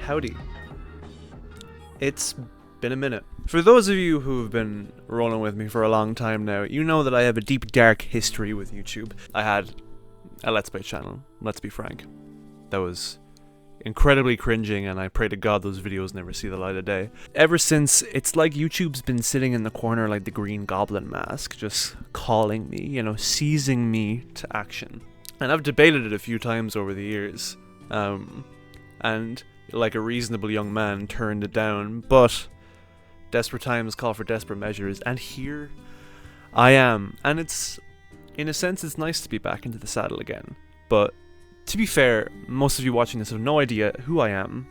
Howdy. It's been a minute. For those of you who have been rolling with me for a long time now, you know that I have a deep, dark history with YouTube. I had a Let's Play channel, let's be frank. That was incredibly cringing, and I pray to God those videos never see the light of day. Ever since, it's like YouTube's been sitting in the corner like the Green Goblin mask, just calling me, you know, seizing me to action. And I've debated it a few times over the years, and like a reasonable young man turned it down, but desperate times call for desperate measures, and here I am. And it's, in a sense, it's nice to be back into the saddle again. But to be fair, most of you watching this have no idea who I am,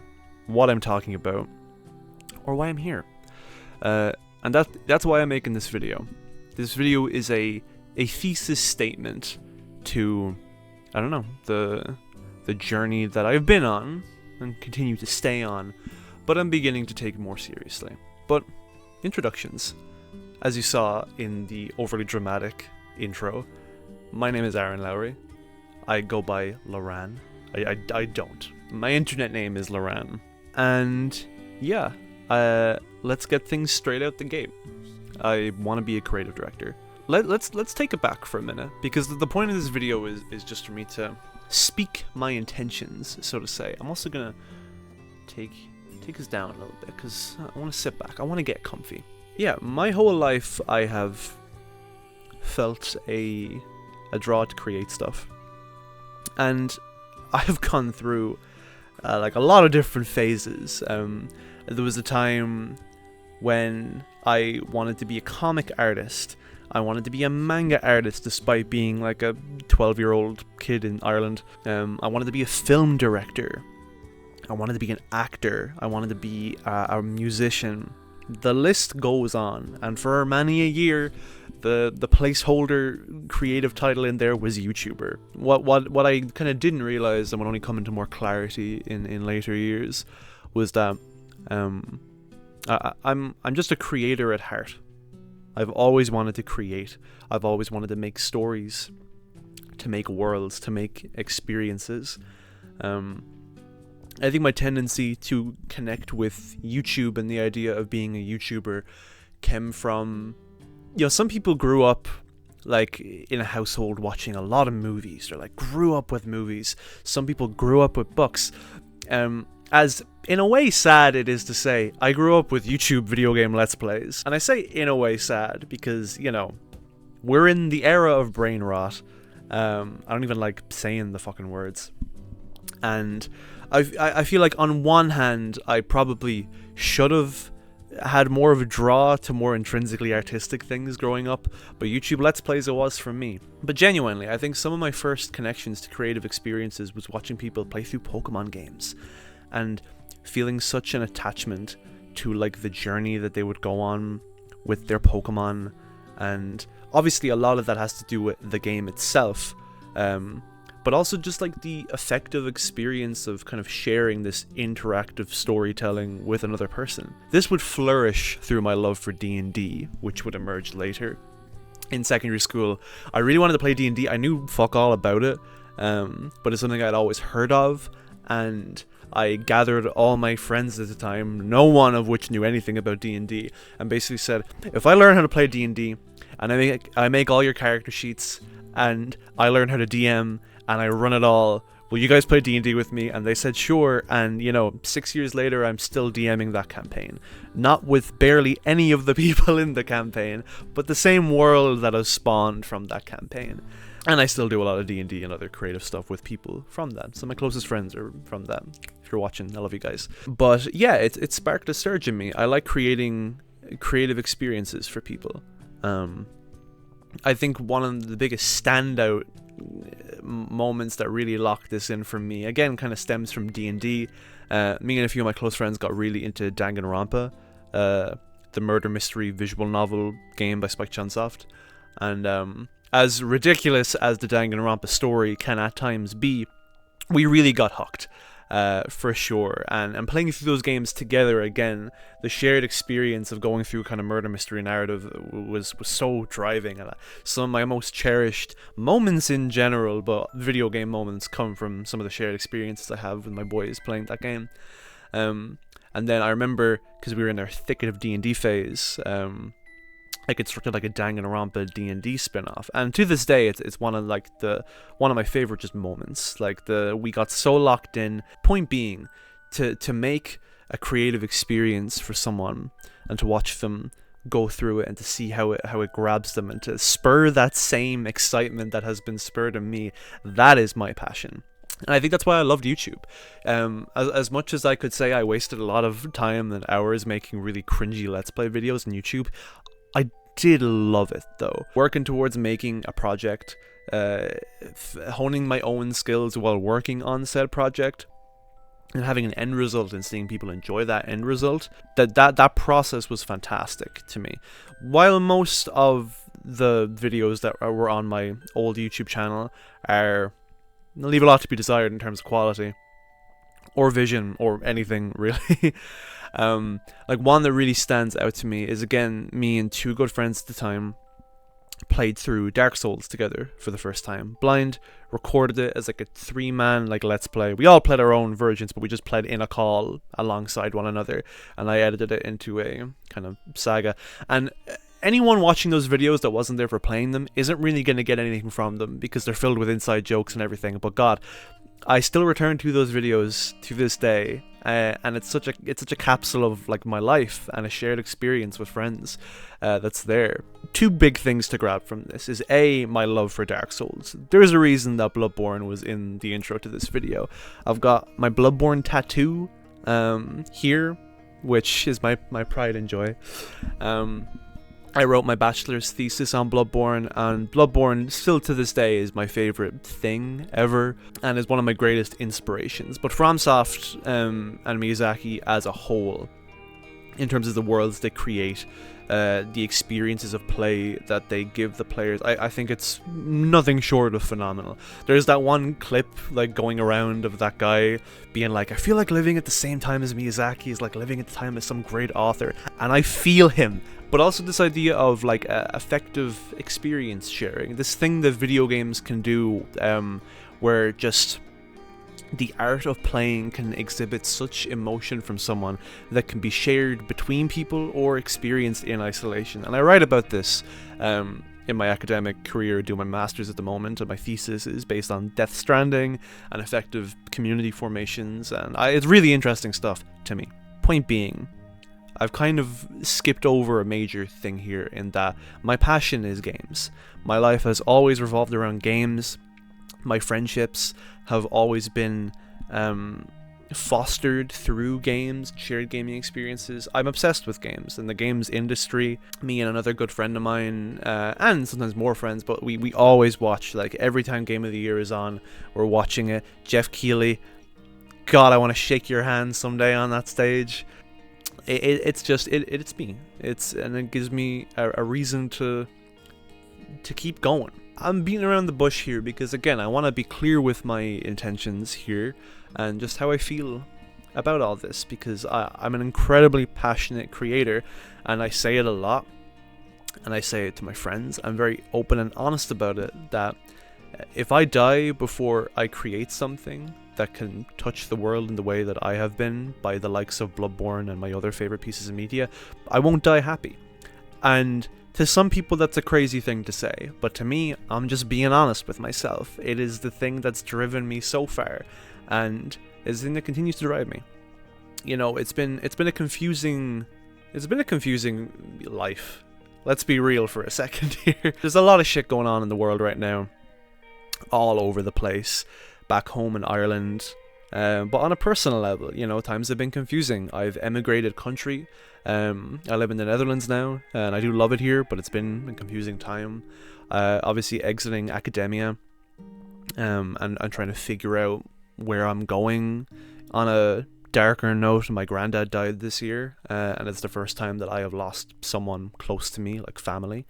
what I'm talking about, or why I'm here. And that's why I'm making this video. This video is a thesis statement to, I don't know, the journey that I've been on and continue to stay on, but I'm beginning to take it more seriously. But introductions. As you saw in the overly dramatic intro, my name is Aaron Lowry. I go by Loran. I don't. My internet name is Loran. And yeah, let's get things straight out the gate. I want to be a creative director. Let's take it back for a minute, because the point of this video is just for me to speak my intentions, so to say. I'm also gonna take us down a little bit, because I want to sit back. I want to get comfy. Yeah, my whole life I have felt a draw to create stuff. And I have gone through like a lot of different phases. There was a time when I wanted to be a comic artist. I wanted to be a manga artist despite being like a 12-year-old kid in Ireland. I wanted to be a film director. I wanted to be an actor. I wanted to be a musician. The list goes on, and for many a year, the placeholder creative title in there was YouTuber. What I kind of didn't realize, and would only come into more clarity in later years, was that I'm just a creator at heart. I've always wanted to create. I've always wanted to make stories, to make worlds, to make experiences. I think my tendency to connect with YouTube and the idea of being a YouTuber came from, you know, some people grew up like in a household watching a lot of movies, or like grew up with movies. Some people grew up with books. As in a way sad it is to say, I grew up with YouTube video game Let's Plays. And I say in a way sad because, you know, we're in the era of brain rot. I don't even like saying the fucking words. And I feel like on one hand, I probably should have had more of a draw to more intrinsically artistic things growing up, but YouTube Let's Plays it was for me. But genuinely, I think some of my first connections to creative experiences was watching people play through Pokemon games, and feeling such an attachment to like the journey that they would go on with their Pokemon. And obviously a lot of that has to do with the game itself, but also just like the effective experience of kind of sharing this interactive storytelling with another person. This would flourish through my love for D&D, which would emerge later. In secondary school, I really wanted to play D&D. I knew fuck all about it, but it's something I'd always heard of, and I gathered all my friends at the time, no one of which knew anything about D&D, and basically said, if I learn how to play D&D, and I make all your character sheets, and I learn how to DM, and I run it all, will you guys play D&D with me? And they said sure, and you know, 6 years later I'm still DMing that campaign. Not with barely any of the people in the campaign, but the same world that has spawned from that campaign. And I still do a lot of D&D and other creative stuff with people from that. So my closest friends are from that. If you're watching, I love you guys. But yeah, it sparked a surge in me. I like creating creative experiences for people. I think one of the biggest standout moments that really locked this in for me, again, kind of stems from D&D. Me and a few of my close friends got really into Danganronpa, the murder mystery visual novel game by Spike Chunsoft. And as ridiculous as the Danganronpa story can at times be, we really got hooked. For sure, and playing through those games together again, the shared experience of going through kind of murder mystery narrative was so driving, and some of my most cherished moments in general, but video game moments, come from some of the shared experiences I have with my boys playing that game. And then I remember, because we were in our thicket of D&D phase, I constructed like a Danganronpa D&D spin-off, and to this day it's one of my favorite just moments. Like we got so locked in. Point being, to make a creative experience for someone and to watch them go through it and to see how it grabs them and to spur that same excitement that has been spurred in me, that is my passion. And I think that's why I loved YouTube. As much as I could say I wasted a lot of time and hours making really cringy Let's Play videos on YouTube, I did love it though. Working towards making a project, honing my own skills while working on said project, and having an end result and seeing people enjoy that end result, that process was fantastic to me. While most of the videos that were on my old YouTube channel leave a lot to be desired in terms of quality or vision or anything really. Like one that really stands out to me is, again, me and two good friends at the time played through Dark Souls together for the first time. Blind, recorded it as like a 3-man like Let's Play. We all played our own versions, but we just played in a call alongside one another, and I edited it into a kind of saga. And anyone watching those videos that wasn't there for playing them isn't really going to get anything from them because they're filled with inside jokes and everything. But God, I still return to those videos to this day, and it's such a capsule of like my life and a shared experience with friends that's there. Two big things to grab from this is A, my love for Dark Souls. There's a reason that Bloodborne was in the intro to this video. I've got my Bloodborne tattoo here, which is my pride and joy. I wrote my bachelor's thesis on Bloodborne, and Bloodborne still to this day is my favorite thing ever, and is one of my greatest inspirations. But FromSoft and Miyazaki as a whole, in terms of the worlds they create, the experiences of play that they give the players, I think it's nothing short of phenomenal. There's that one clip like going around of that guy being like, I feel like living at the same time as Miyazaki is like living at the time as some great author, and I feel him. But also this idea of like effective experience sharing, this thing that video games can do, where just the art of playing can exhibit such emotion from someone that can be shared between people or experienced in isolation. And I write about this in my academic career, doing my master's at the moment, and my thesis is based on Death Stranding and effective community formations, and it's really interesting stuff to me. Point being, I've kind of skipped over a major thing here in that my passion is games. My life has always revolved around games. My friendships have always been fostered through games, shared gaming experiences. I'm obsessed with games and the games industry. Me and another good friend of mine, and sometimes more friends, but we always watch, like every time Game of the Year is on, we're watching it. Jeff Keighley, God, I want to shake your hand someday on that stage. It's me. And it gives me a reason to keep going. I'm beating around the bush here because, again, I want to be clear with my intentions here and just how I feel about all this, because I'm an incredibly passionate creator, and I say it a lot, and I say it to my friends. I'm very open and honest about it, that if I die before I create something that can touch the world in the way that I have been by the likes of Bloodborne and my other favorite pieces of media, I won't die happy. And to some people that's a crazy thing to say, but to me, I'm just being honest with myself. It is the thing that's driven me so far, and is the thing that continues to drive me. You know, it's been a confusing life. Let's be real for a second here. There's a lot of shit going on in the world right now, all over the place. Back home in Ireland, but on a personal level, you know, times have been confusing. I've emigrated country. I live in the Netherlands now, and I do love it here, but it's been a confusing time. Obviously exiting academia, and trying to figure out where I'm going. On a darker note, my granddad died this year, and it's the first time that I have lost someone close to me, like family.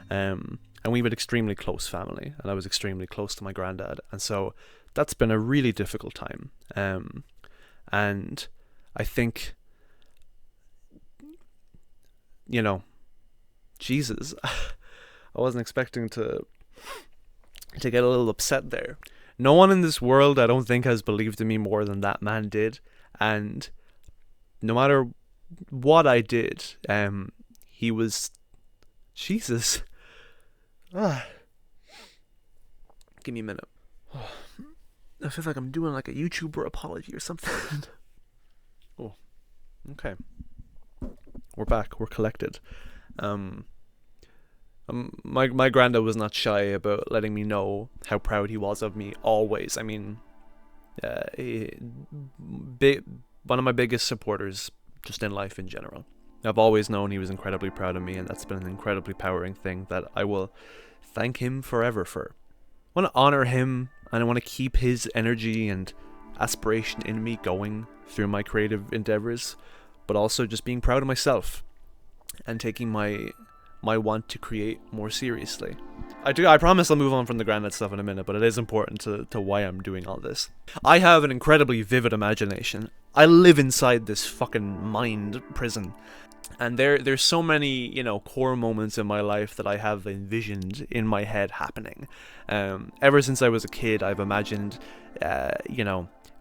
And we have an extremely close family, and I was extremely close to my granddad, and so that's been a really difficult time. And I think, you know, Jesus, I wasn't expecting to get a little upset there. No one in this world, I don't think, has believed in me more than that man did. And no matter what I did, he was... Jesus. Give me a minute. I feel like I'm doing like a YouTuber apology or something. Oh, okay. We're back. We're collected. My granddad was not shy about letting me know how proud he was of me always. I mean, one of my biggest supporters just in life in general. I've always known he was incredibly proud of me, and that's been an incredibly powering thing that I will thank him forever for. I want to honor him, and I want to keep his energy and aspiration in me going through my creative endeavors, but also just being proud of myself and taking my want to create more seriously. I promise I'll move on from the granddad stuff in a minute, but it is important to why I'm doing all this. I have an incredibly vivid imagination. I live inside this fucking mind prison. And there's so many, core moments in my life that I have envisioned in my head happening. Ever since I was a kid, I've imagined,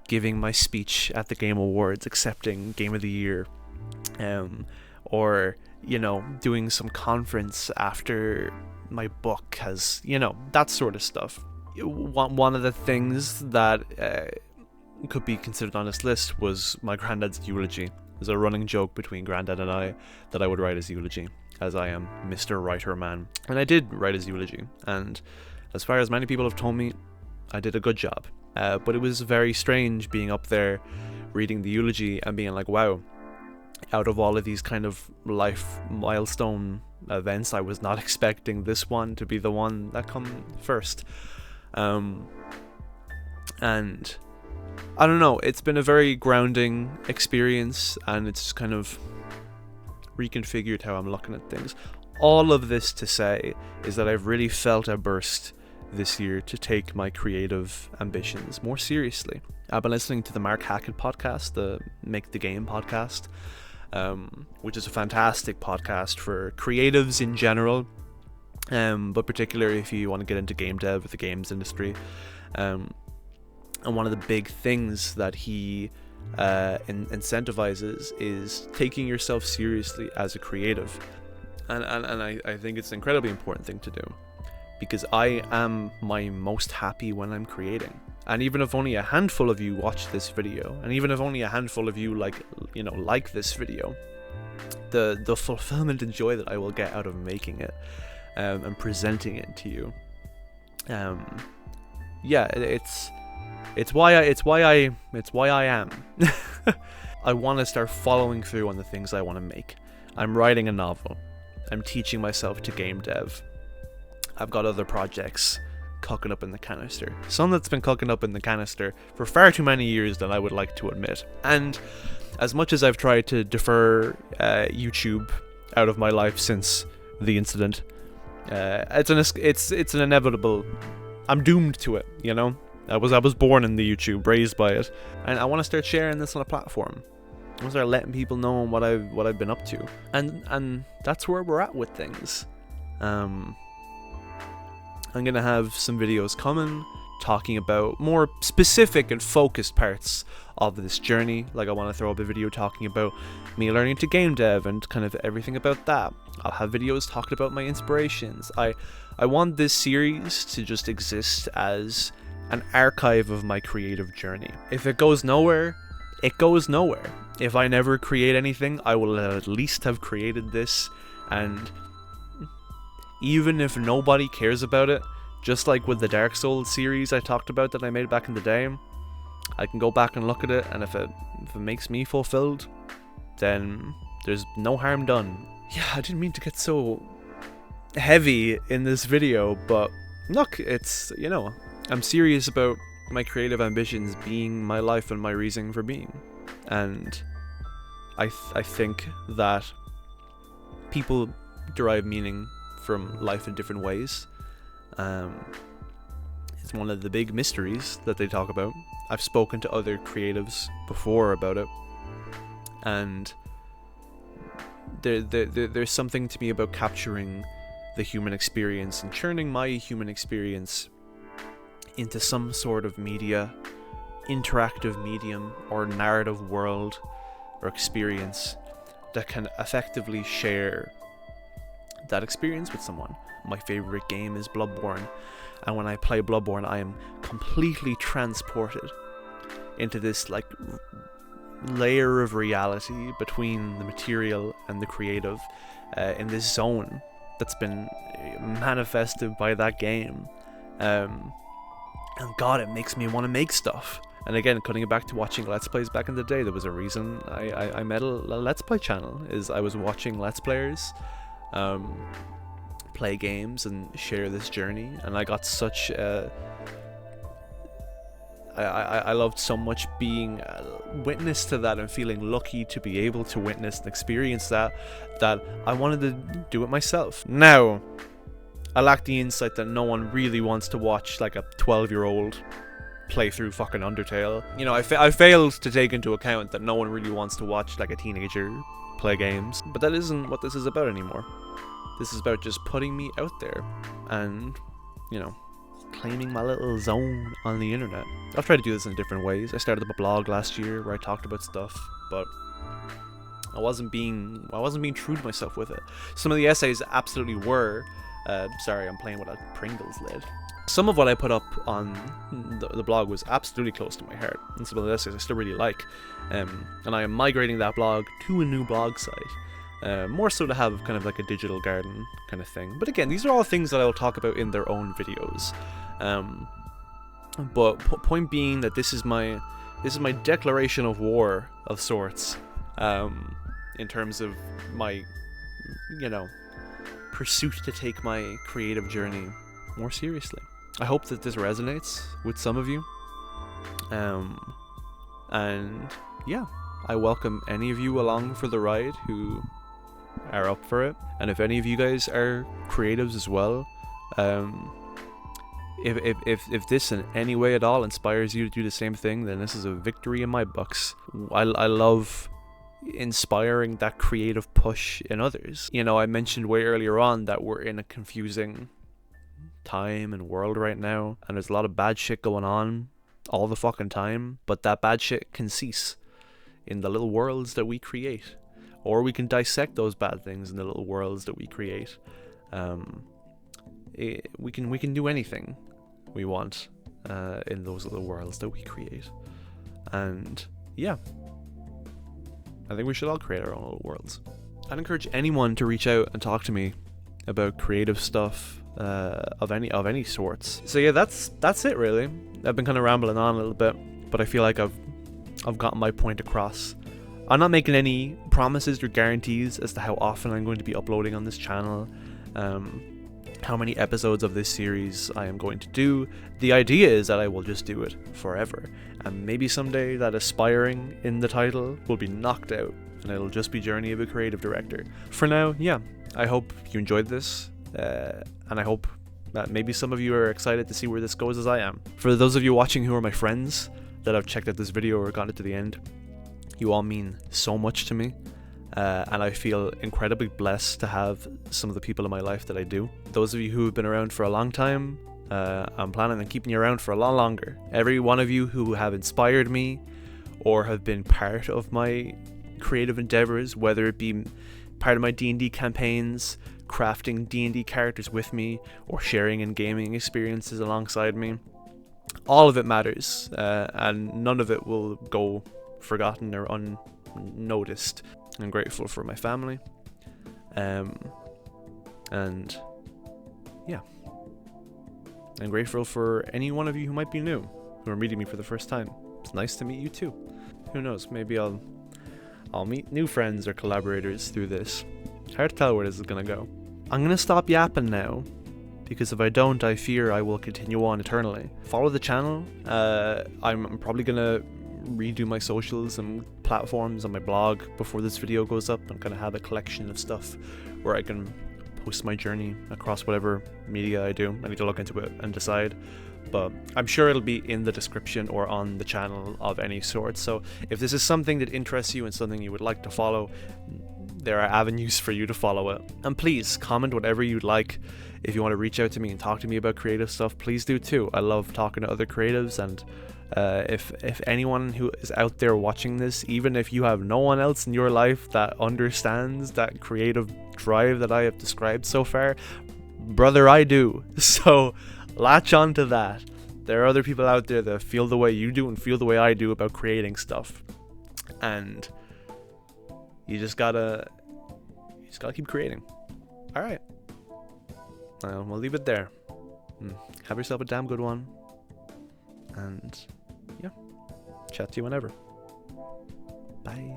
giving my speech at the Game Awards, accepting Game of the Year, or, doing some conference after my book has, that sort of stuff. One of the things that could be considered on this list was my granddad's eulogy. There's a running joke between Granddad and I that I would write his eulogy, as I am Mr. Writer Man. And I did write his eulogy, and as far as many people have told me, I did a good job. But it was very strange being up there, reading the eulogy, and being like, wow, out of all of these kind of life milestone events, I was not expecting this one to be the one that come first. And I don't know, it's been a very grounding experience, and it's kind of reconfigured how I'm looking at things. All of this to say is that I've really felt a burst this year to take my creative ambitions more seriously. I've been listening to the Mark Hackett podcast, the Make the Game podcast, which is a fantastic podcast for creatives in general, but particularly if you want to get into game dev or the games industry. And one of the big things that he incentivizes is taking yourself seriously as a creative. And I think it's an incredibly important thing to do, because I am my most happy when I'm creating. And even if only a handful of you watch this video, and even if only a handful of you like this video, the fulfillment and joy that I will get out of making it and presenting it to you, it's why I am. I want to start following through on the things I want to make. I'm writing a novel. I'm teaching myself to game dev. I've got other projects cooking up in the canister. Some that's been cooking up in the canister for far too many years than I would like to admit. And as much as I've tried to defer YouTube out of my life since the incident, it's an inevitable. I'm doomed to it, I was born in the YouTube, raised by it, and I want to start sharing this on a platform. I want to start letting people know what I've been up to, and that's where we're at with things. I'm gonna have some videos coming talking about more specific and focused parts of this journey. Like, I want to throw up a video talking about me learning to game dev and kind of everything about that. I'll have videos talking about my inspirations. I want this series to just exist as an archive of my creative journey. If it goes nowhere, it goes nowhere. If I never create anything, I will at least have created this, and even if nobody cares about it, just like with the Dark Souls series I talked about that I made back in the day, I can go back and look at it, and if it makes me fulfilled, then there's no harm done. Yeah, I didn't mean to get so heavy in this video, but look, it's, I'm serious about my creative ambitions being my life and my reason for being. And I think that people derive meaning from life in different ways. It's one of the big mysteries that they talk about. I've spoken to other creatives before about it, and there's something to me about capturing the human experience and turning my human experience into some sort of media, interactive medium, or narrative world or experience that can effectively share that experience with someone. My favorite game is Bloodborne, and when I play Bloodborne, I am completely transported into this like layer of reality between the material and the creative, in this zone that's been manifested by that game. And God, it makes me want to make stuff. And again, cutting it back to watching Let's Plays back in the day, there was a reason I made a Let's Play channel, is I was watching Let's Players play games and share this journey, and I got such I loved so much being witness to that and feeling lucky to be able to witness and experience that I wanted to do it myself. Now, I lack the insight that no one really wants to watch like a 12-year-old play through fucking Undertale. You know, I failed to take into account that no one really wants to watch like a teenager play games, but that isn't what this is about anymore. This is about just putting me out there and, you know, claiming my little zone on the internet. I've tried to do this in different ways. I started up a blog last year where I talked about stuff, but I wasn't being true to myself with it. Some of the essays absolutely were. Sorry, I'm playing with a Pringles lid. Some of what I put up on the blog was absolutely close to my heart, and some of the essays I still really like. And I am migrating that blog to a new blog site. More so to have kind of like a digital garden kind of thing. But again, these are all things that I will talk about in their own videos. But point being that this is my declaration of war of sorts, in terms of my, you know, pursuit to take my creative journey more seriously. I hope that this resonates with some of you. And yeah, I welcome any of you along for the ride who are up for it. And if any of you guys are creatives as well, if this in any way at all inspires you to do the same thing, then this is a victory in my books. I love inspiring that creative push in others. You know, I mentioned way earlier on that we're in a confusing time and world right now, and there's a lot of bad shit going on all the fucking time, but that bad shit can cease in the little worlds that we create, or we can dissect those bad things in the little worlds that we create. We can do anything we want in those little worlds that we create. And yeah, I think we should all create our own little worlds. I'd encourage anyone to reach out and talk to me about creative stuff of any sorts. So yeah, that's it really. I've been kind of rambling on a little bit, but I feel like I've gotten my point across. I'm not making any promises or guarantees as to how often I'm going to be uploading on this channel, how many episodes of this series I am going to do. The idea is that I will just do it forever, and maybe someday that aspiring in the title will be knocked out and it'll just be Journey of a Creative Director. For now, yeah, I hope you enjoyed this, and I hope that maybe some of you are excited to see where this goes as I am. For those of you watching who are my friends that have checked out this video or gotten it to the end, you all mean so much to me. And I feel incredibly blessed to have some of the people in my life that I do. Those of you who have been around for a long time, I'm planning on keeping you around for a lot longer. Every one of you who have inspired me or have been part of my creative endeavors, whether it be part of my D&D campaigns, crafting D&D characters with me, or sharing in gaming experiences alongside me, all of it matters, and none of it will go forgotten or unnoticed. I'm grateful for my family, and yeah, I'm grateful for any one of you who might be new, who are meeting me for the first time. It's nice to meet you too. Who knows, maybe I'll meet new friends or collaborators through this. Hard to tell where this is gonna go. I'm gonna stop yapping now, because if I don't, I fear I will continue on eternally. Follow the channel. I'm probably gonna redo my socials and platforms on my blog before this video goes up, and kind of have a collection of stuff where I can post my journey across whatever media I do. I need to look into it and decide, but I'm sure it'll be in the description or on the channel of any sort. So if this is something that interests you and something you would like to follow, there are avenues for you to follow it. And please comment whatever you'd like. If you want to reach out to me and talk to me about creative stuff, please do too. I love talking to other creatives, and if anyone who is out there watching this, even if you have no one else in your life that understands that creative drive that I have described so far, brother, I do. So latch on to that. There are other people out there that feel the way you do and feel the way I do about creating stuff, and you just gotta keep creating. All right, we'll leave it there. Have yourself a damn good one, and yeah, chat to you whenever. Bye.